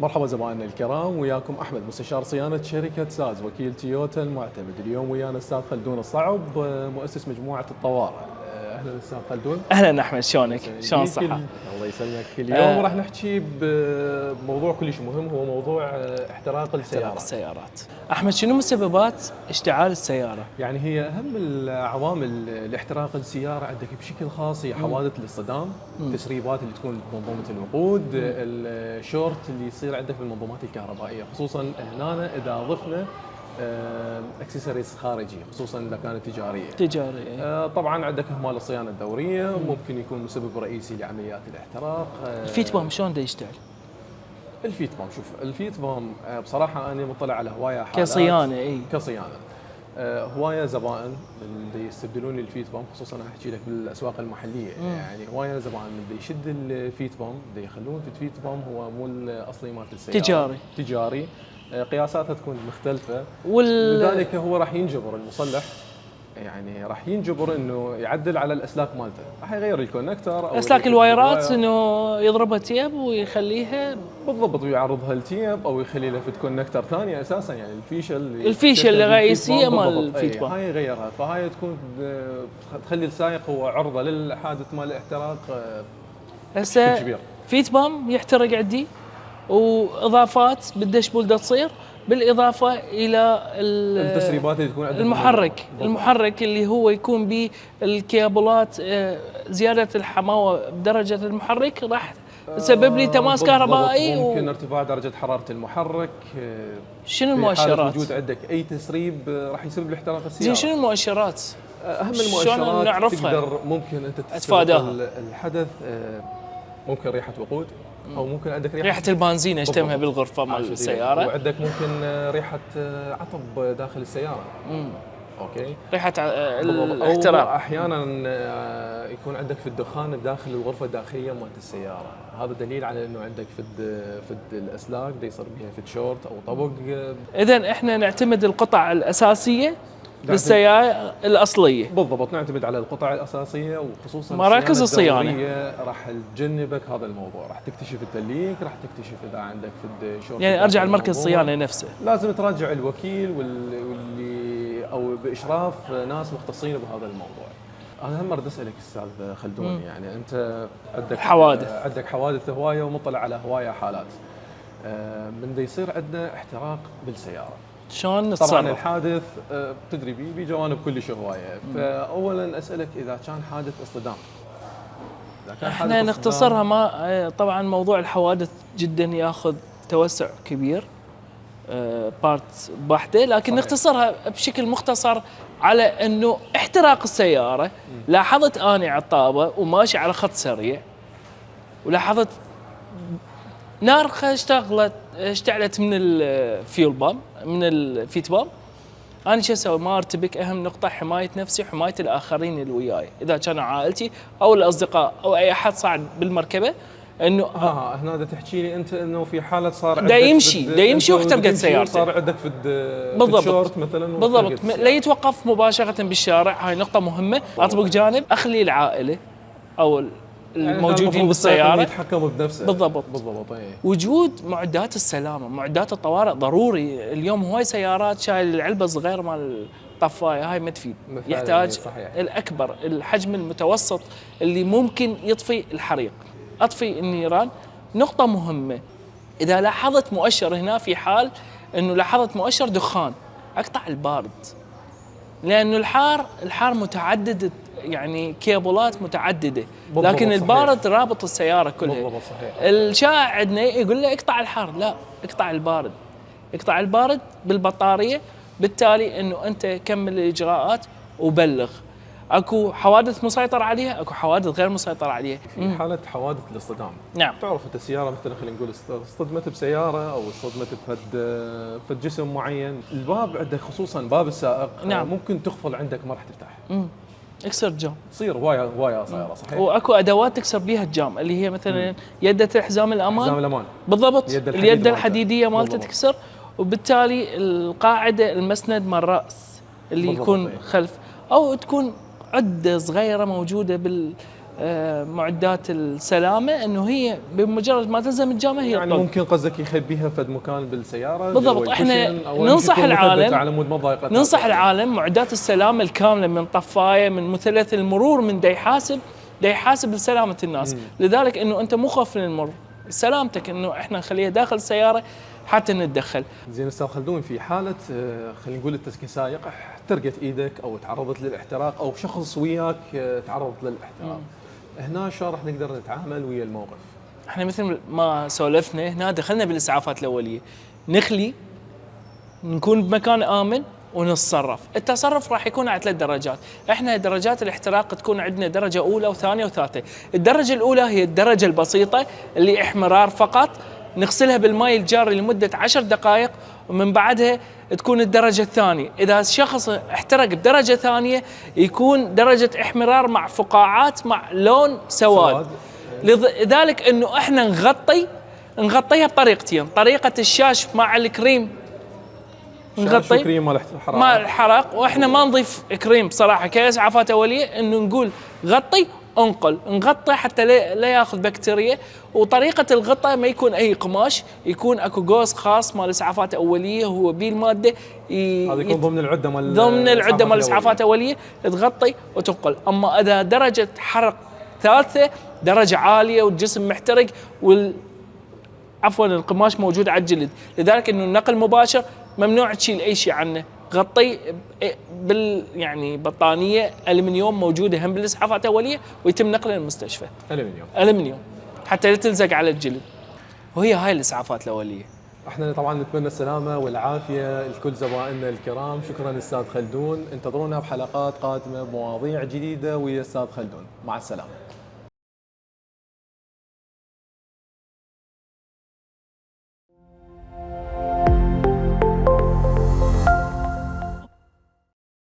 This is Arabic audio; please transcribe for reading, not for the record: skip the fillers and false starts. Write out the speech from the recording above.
مرحبا زبائننا الكرام، وياكم احمد مستشار صيانه شركه ساز وكيل تويوتا المعتمد. اليوم ويانا الاستاذ خلدون الصعب، مؤسس مجموعه الطوارئ. اهلا استاذ خلدون. اهلا احمد، شلونك؟ شلون الصحه؟ الله يسلمك. اليوم راح نحكي بموضوع كلش مهم، هو موضوع احتراق السيارات. احمد، شنو مسببات اشتعال السياره؟ يعني هي اهم العوامل لاحتراق السياره عندك بشكل خاص هي حوادث الاصطدام، التسريبات اللي تكون بمنظومه الوقود، الشورت اللي يصير عندك بالمنظومات الكهربائيه، خصوصا هنا اذا ضفنا اكسسوارز خارجي، خصوصا اذا كانت تجاريه. طبعا عندك اهمال الصيانه الدوريه ممكن يكون مسبب رئيسي لعمليات الاحتراق. الفيت بام شلون دا يشتغل؟ الفيت بام، شوف الفيت بام بصراحه انا مطلع على هوايه حالات كصيانه. كصيانه. هوايه زبائن اللي يستبدلون الفيت بام، خصوصا انا احكي لك بالاسواق المحليه. يعني هوايه زبائن اللي يشد الفيت بام اللي يخلون الفيت بام هو مو الاصلي مالت السياره، تجاري. قياساتها تكون مختلفه، لذلك هو راح ينجبر المصلح، يعني راح ينجبر انه يعدل على الاسلاك مالته، راح يغير الكونكتر او اسلاك الوايرات، انه يضربها تيب ويخليها بالضبط، ويعرضها التيب او يخلي له فد كونكتر ثانيه اساسا، يعني الفيشه الرئيسيه مال الفيت بام هاي يغيرها، فهاي تكون تخلي السائق هو عرضه للحادث مال الاحتراق. هسه فيت بام يحترق عندي، واضافات بالدشبول تصير، بالاضافه الى التسريبات اللي تكون عندك، المحرك اللي هو يكون به الكيبلات، زياده الحماوه بدرجه المحرك راح تسبب لي تماس كهربائي، ممكن ارتفاع درجه حراره المحرك. شنو المؤشرات؟ وجود عندك اي تسريب راح يسبب لاحتراق السياره. شنو المؤشرات؟ اهم المؤشرات نعرفها؟ تقدر ممكن انت تتفاداها الحدث. ممكن ريحه وقود، او ممكن عندك ريحه البنزين اشتمها بالغرفه مال السياره، وعندك ممكن ريحه عطب داخل السياره. اوكي، ريحه الاحتراق. احيانا يكون عندك في الدخان داخل الغرفه الداخليه مالت السياره، هذا دليل على انه عندك فد الاسلاك دا يصير بها فد شورت او طبق. اذا احنا نعتمد القطع الاساسيه للسيارة الأصلية. بالضبط، نعتمد على القطع الأساسية، وخصوصا مراكز الصيانة راح تجنبك هذا الموضوع، راح تكتشف التليك، راح تكتشف إذا عندك في شورت. يعني أرجع لمركز الصيانة نفسه، لازم تراجع الوكيل واللي أو بإشراف ناس مختصين بهذا الموضوع. أنا هم أريد أسألك أستاذ خلدون، يعني أنت عندك حوادث هواية ومطلع على هواية حالات. من دا يصير عندنا احتراق بالسيارة، شلون نتصرف؟ طبعا الحادث تدري بجوانب كلش هوايه، فاولا اسالك اذا كان حادث اصطدام. احنا نختصرها، ما طبعا موضوع الحوادث جدا ياخذ توسع كبير، بارت بحته، لكن صحيح. نختصرها بشكل مختصر على انه احتراق السياره. لاحظت اني على الطابه وماشي على خط سريع، ولاحظت نار اشتعلت من الفيول بام، من الفيت بام. انا شو اسوي؟ ما ارتبك. اهم نقطه حمايه نفسي وحمايه الاخرين اللي وياي، اذا كانوا عائلتي او الاصدقاء او اي احد صعد بالمركبه. انه هنا تحكي لي انت انه في حاله صار عندك دا يمشي واحترقت سيارته، صار عندك في الشورت مثلا، بالضبط، لا يتوقف مباشره بالشارع. هاي نقطه مهمه. اطبق جانب، اخلي العائله او الموجودين يعني بالسياره يتحكموا بنفسه. بالضبط. ايه. وجود معدات السلامه، معدات الطوارئ ضروري. اليوم هواي سيارات شايل العلبه الصغيره مال الطفايه، هاي ما تفيد. يحتاج صحيح. الاكبر، الحجم المتوسط اللي ممكن يطفي الحريق، اطفي النيران. نقطه مهمه، اذا لاحظت مؤشر هنا، في حال انه لاحظت مؤشر دخان، اقطع البارد، لانه الحار متعدد، يعني كيبلات متعدده، لكن البارد رابط السياره كلها. بالضبط صحيح. الشائع عندنا يقول له اقطع الحار، لا، اقطع البارد. اقطع البارد بالبطاريه، بالتالي انه انت كمل الاجراءات وبلغ. اكو حوادث مسيطر عليها، اكو حوادث غير مسيطر عليها. في حاله حوادث الاصطدام، نعم، تعرف انت السياره مثلا، خلينا نقول اصطدمت بسياره او اصطدمت بفد جسم معين، الباب عندك خصوصا باب السائق، نعم، ممكن تقفل عندك ما راح تفتح. اكسر جام، تصير هوايه صايره صحيح. واكو ادوات تكسر بيها الجام، اللي هي مثلا يده الحزام الامان، بالضبط، اليد الحديديه مالته تكسر، وبالتالي القاعده المسند مال الراس اللي يكون خلف، او تكون عده صغيره موجوده معدات السلامه انه هي بمجرد ما تلزم الجامه هي يعني تطق. ممكن قصدك يخبيها فد مكان بالسياره بالضبط. جوا احنا الكوشن، أو ننصح يمكن تكون مثبتة العالم، على مود ما تضايقتها. ننصح العالم معدات السلامه الكامله من طفايه من مثلث المرور من دا يحاسب لسلامه الناس. لذلك انه انت مو خوف من المر، سلامتك انه احنا نخليها داخل السياره حتى نتدخل. زين استاذ خلدون، في حاله خلينا نقول التسكين سائق احترقت ايدك او تعرضت للاحتراق او شخص وياك تعرض للاحتراق، هنا شلون راح نقدر نتعامل ويا الموقف؟ احنا مثل ما سولفنا هنا دخلنا بالاسعافات الاوليه، نخلي، نكون بمكان امن ونتصرف. التصرف راح يكون على 3 درجات. احنا درجات الاحتراق تكون عندنا درجه اولى وثانيه وثالثه. الدرجه الاولى هي الدرجه البسيطه اللي احمرار فقط، نغسلها بالماء الجاري لمده 10 دقائق، ومن بعدها تكون الدرجه الثانيه. اذا الشخص احترق بدرجه ثانيه يكون درجه احمرار مع فقاعات مع لون سواد. لذلك انه احنا نغطيها بطريقتين، طريقه الشاش مع الكريم، نغطي كريم مال الحرق، مال الحرق، واحنا ما نضيف كريم بصراحه كاسعافات اوليه، انه نقول غطي انقل، نغطي حتى لا ياخذ بكتيريا. وطريقه الغطاء ما يكون اي قماش، يكون اكو جوز خاص مال اسعافات اوليه هو بيه الماده هذا يكون ضمن العده مال الاسعافات الاوليه، تغطي وتنقل. اما اذا درجه حرق ثالثه درجه عاليه والجسم محترق عفوا القماش موجود على الجلد، لذلك انه النقل مباشر ممنوع تشيل اي شيء عنه، غطي يعني بطانيه الومنيوم موجوده هم بالاسعافات الاوليه ويتم نقلها للمستشفى. الومنيوم حتى لا تلزق على الجلد. وهي هاي الاسعافات الاوليه. احنا طبعا نتمنى السلامه والعافيه لكل زبائننا الكرام. شكرا استاذ خلدون، انتظرونا بحلقات قادمه بمواضيع جديده ويا استاذ خلدون. مع السلامه.